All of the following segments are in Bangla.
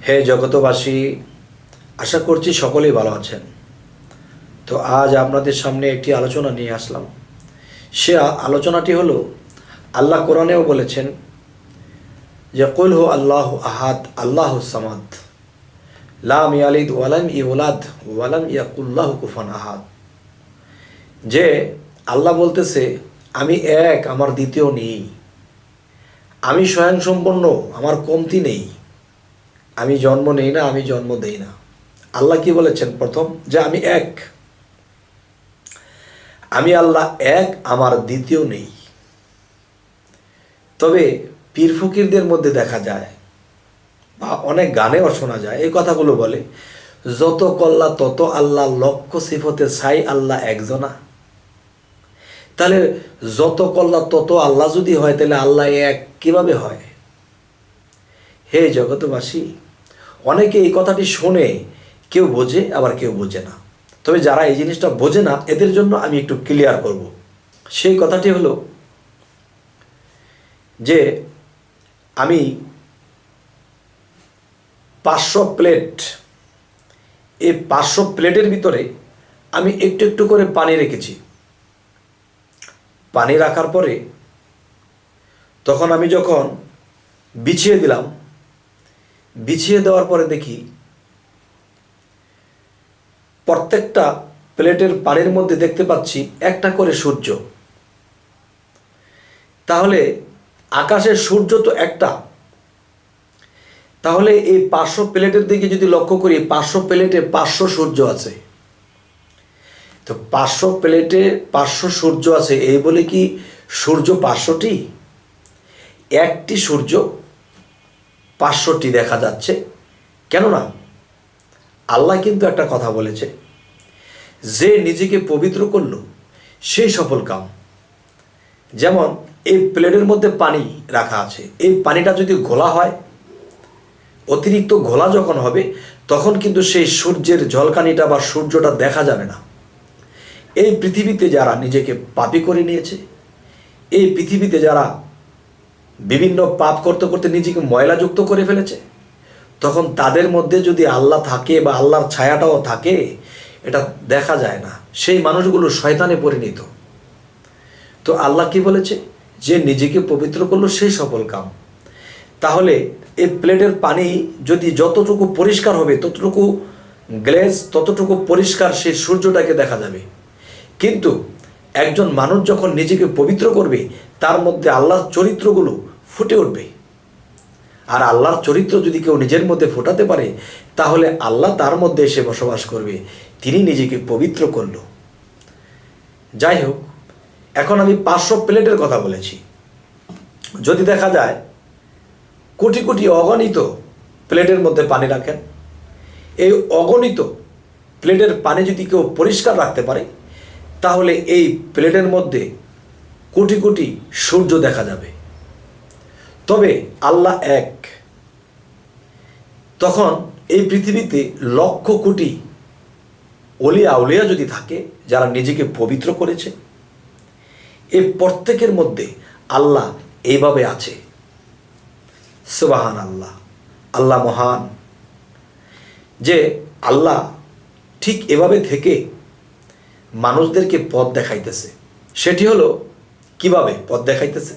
হে জগতবাসী, আশা করছি সকলেই ভালো আছেন। তো আজ আপনাদের সামনে একটি আলোচনা নিয়ে আসলাম। সে আলোচনাটি হলো, আল্লাহ কোরআনেও বলেছেন যে কুল হু আল্লাহু আহাদ আল্লাহু সামাদ লাম ইয়ালিদ ওয়ালাম ইউলাদ ওয়ালাম ইয়াকুল্লাহু কুফুয়ান আহাদ। যে আল্লাহ বলতেছে, আমি এক, আমার দ্বিতীয় নেই, আমি স্বয়ংসম্পন্ন, আমার কমতি নেই, আমি জন্ম নেই না, আমি জন্ম দেই না। আল্লাহ কি বলেছেন? প্রথম যে আমি এক, আমি আল্লাহ এক, আমার দ্বিতীয় নেই। তবে পীর ফকিরদের মধ্যে দেখা যায় বা অনেক গানেও শোনা যায় এই কথাগুলো বলে, যত কল্লা তত আল্লাহ, লক্ষ সিফতে ছাই আল্লাহ একজনা। তাহলে যত কল্লা তত আল্লাহ যদি হয়, তাহলে আল্লাহ এক কিভাবে হয়? হে জগতবাসী, অনেকে এই কথাটি শোনে, কেউ বোঝে আবার কেউ বোঝে না। তবে যারা এই জিনিসটা বোঝে না, এদের জন্য আমি একটু ক্লিয়ার করব। সেই কথাটি হলো যে আমি 500 প্লেট, এই 500 প্লেটের ভিতরে আমি একটু একটু করে পানি রেখেছি। পানি রাখার পরে তখন আমি যখন বিছিয়ে দিলাম, বিছিয়ে দেওয়ার পরে দেখি প্রত্যেকটা প্লেটের পানির মধ্যে দেখতে পাচ্ছি একটা করে সূর্য। তাহলে আকাশের সূর্য তো একটা, তাহলে এই 500 প্লেটের দিকে যদি লক্ষ্য করি, 500 প্লেটে 500 সূর্য আছে। তো 500 প্লেটে 500 সূর্য আছে, এই বলে কি সূর্য 500টি? একটি সূর্য 500টি দেখা যাচ্ছে। কেননা আল্লাহ কিন্তু একটা কথা বলেছে, যে নিজেকে পবিত্র করলো সেই সফল কাম। যেমন এই প্লেটের মধ্যে পানি রাখা আছে, এই পানিটা যদি ঘোলা হয়, অতিরিক্ত ঘোলা যখন হবে, তখন কিন্তু সেই সূর্যের ঝলকানিটা বা সূর্যটা দেখা যাবে না। এই পৃথিবীতে যারা নিজেকে পাপী করে নিয়েছে, এই পৃথিবীতে যারা বিভিন্ন পাপ করতে করতে নিজেকে ময়লাযুক্ত করে ফেলেছে, তখন তাদের মধ্যে যদি আল্লাহ থাকে বা আল্লাহর ছায়াটাও থাকে, এটা দেখা যায় না। সেই মানুষগুলো শয়তানে পরিণত। তো আল্লাহ কি বলেছে? যে নিজেকে পবিত্র করলো সেই সফল কাম। তাহলে এই প্লেটের পানি যদি যতটুকু পরিষ্কার হবে, ততটুকু গ্লেজ, ততটুকু পরিষ্কার সেই সূর্যটাকে দেখা যাবে। কিন্তু একজন মানুষ যখন নিজেকে পবিত্র করবে, তার মধ্যে আল্লাহর চরিত্রগুলো ফুটে উঠবে। আর আল্লাহর চরিত্র যদি কেউ নিজের মধ্যে ফোটাতে পারে, তাহলে আল্লাহ তার মধ্যে এসে বসবাস করবে। তিনি নিজেকে পবিত্র করল। যাই হোক, এখন আমি 500 প্লেটের কথা বলেছি। যদি দেখা যায় কোটি কোটি অগণিত প্লেটের মধ্যে পানি রাখেন, এই অগণিত প্লেটের পানি যদি কেউ পরিষ্কার রাখতে পারে, তাহলে এই প্লেটের মধ্যে কোটি কোটি সূর্য দেখা যাবে। তবে আল্লাহ এক। তখন এই পৃথিবীতে লক্ষ কোটি অলিয়া আউলিয়া যদি থাকে, যারা নিজেকে পবিত্র করেছে, এই প্রত্যেকের মধ্যে আল্লাহ এইভাবে আছে। সুবহান আল্লাহ, আল্লাহ মহান। যে আল্লাহ ঠিক এভাবে থেকে মানুষদেরকে পথ দেখাইতেছে। সেটি হলো কিভাবে পথ দেখাইতেছে?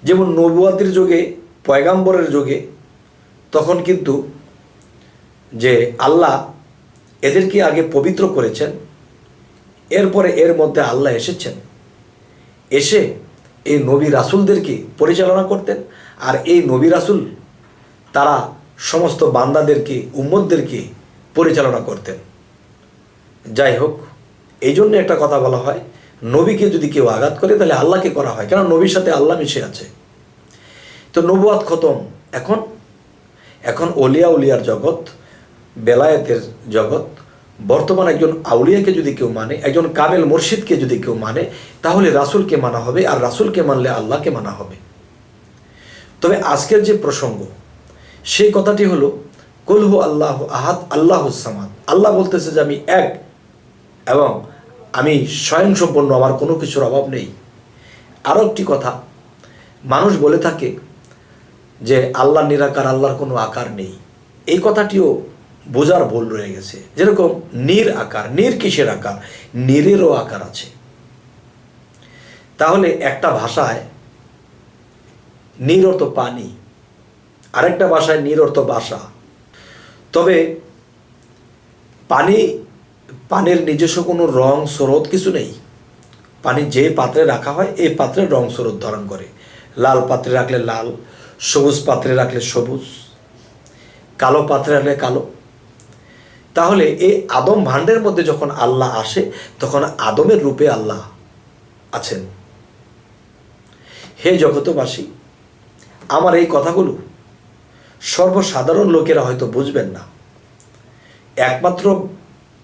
যেমন নবুয়াতের যুগে, পয়গাম্বরের যুগে, তখন কিন্তু যে আল্লাহ এদেরকে আগে পবিত্র করেছেন, এরপরে এর মধ্যে আল্লাহ এসেছেন, এসে এই নবী রাসূলদেরকে পরিচালনা করতেন। আর এই নবী রাসূল তারা সমস্ত বান্দাদেরকে, উম্মতদেরকে পরিচালনা করতেন। যাই হোক, এই জন্য একটা কথা বলা হয়, নবীকে যদি কেউ আঘাত করে, তাহলে আল্লাহকে করা হয়, কেন নবীর সাথে আল্লাহ মিশে আছে। তো নবুয়াত খতম। এখন অলিয়া উলিয়ার জগৎ, বেলায়েতের জগৎ। বর্তমান একজন আউলিয়াকে যদি কেউ মানে, একজন কামেল মুর্শিদকে যদি কেউ মানে, তাহলে রাসূলকে মানা হবে, আর রাসূলকে মানলে আল্লাহকে মানা হবে। তবে আজকের যে প্রসঙ্গ, সেই কথাটি হলো কুল হু আল্লাহু আহাদ আল্লাহু সামাদ। আল্লাহ বলতেছে যে আমি এক এবং আমি স্বয়ংসম্পন্ন, আমার কোনো কিছুর অভাব নেই। আরও একটি কথা, মানুষ বলে থাকে যে আল্লাহ নিরাকার, আল্লাহর কোনো আকার নেই। এই কথাটিও বোঝার ভুল রয়ে গেছে। যেরকম নীর আকার, নীর কিসের আকার? নীরেরও আকার আছে। তাহলে একটা ভাষায় নীর অর্থ পানি, আরেকটা ভাষায় নীর অর্থ বাসা। তবে পানির নিজস্ব কোনো রং স্রোত কিছু নেই। পানি যে পাত্রে রাখা হয় এই পাত্রের রং স্রোত ধারণ করে। লাল পাত্রে রাখলে লাল, সবুজ পাত্রে রাখলে সবুজ, কালো পাত্রে রাখলে কালো। তাহলে এই আদম ভাণ্ডের মধ্যে যখন আল্লাহ আসে তখন আদমের রূপে আল্লাহ আছেন। হে জগতবাসী, আমার এই কথাগুলো সর্বসাধারণ লোকেরা হয়তো বুঝবেন না। একমাত্র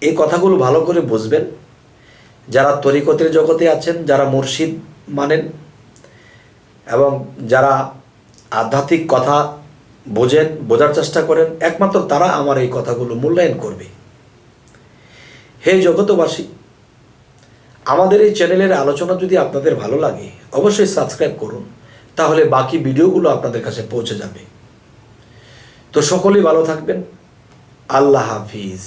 এই কথাগুলো ভালো করে বুঝবেন যারা তরিকতের জগতে আছেন, যারা মুর্শিদ মানেন এবং যারা আধ্যাত্মিক কথা বোঝেন, বোঝার চেষ্টা করেন, একমাত্র তারা আমার এই কথাগুলো মূল্যায়ন করবে। হে জগতবাসী, আমাদের এই চ্যানেলের আলোচনা যদি আপনাদের ভালো লাগে অবশ্যই সাবস্ক্রাইব করুন, তাহলে বাকি ভিডিওগুলো আপনাদের কাছে পৌঁছে যাবে। তো সকলেই ভালো থাকবেন। আল্লাহ হাফিজ।